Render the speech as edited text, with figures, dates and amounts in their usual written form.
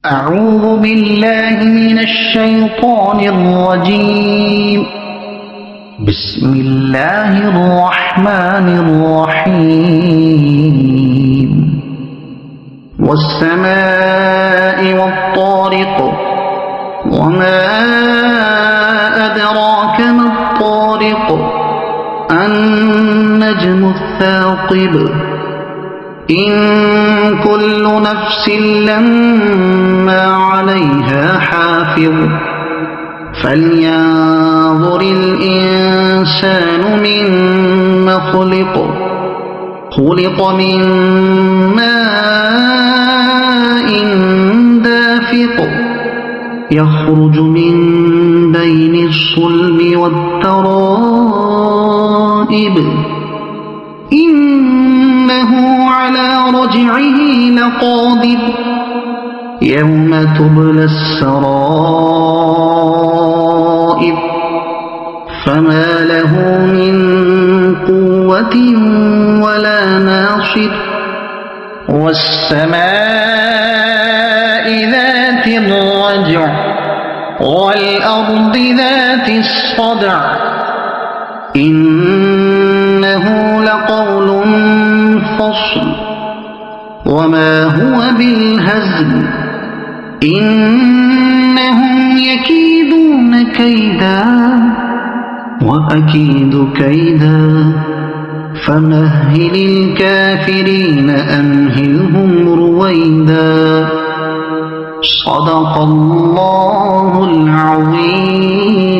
أعوذ بالله من الشيطان الرجيم بسم الله الرحمن الرحيم والسماء والطارق وما أدراك ما الطارق النجم الثاقب إن كل نفس لما عليها حافظ فلينظر الإنسان مما خلق من ماء دافق يخرج من بين الصلب والترائب إنه على رجعه لقادر يوم تبلى السرائر فما له من قوة ولا ناصر والسماء ذات الرجع والأرض ذات الصدع إنه لقول فصل وما هو بالهزل إنهم يكيدون كيدا وأكيد كيدا فمهل الكافرين أمهلهم رويدا صدق الله العظيم.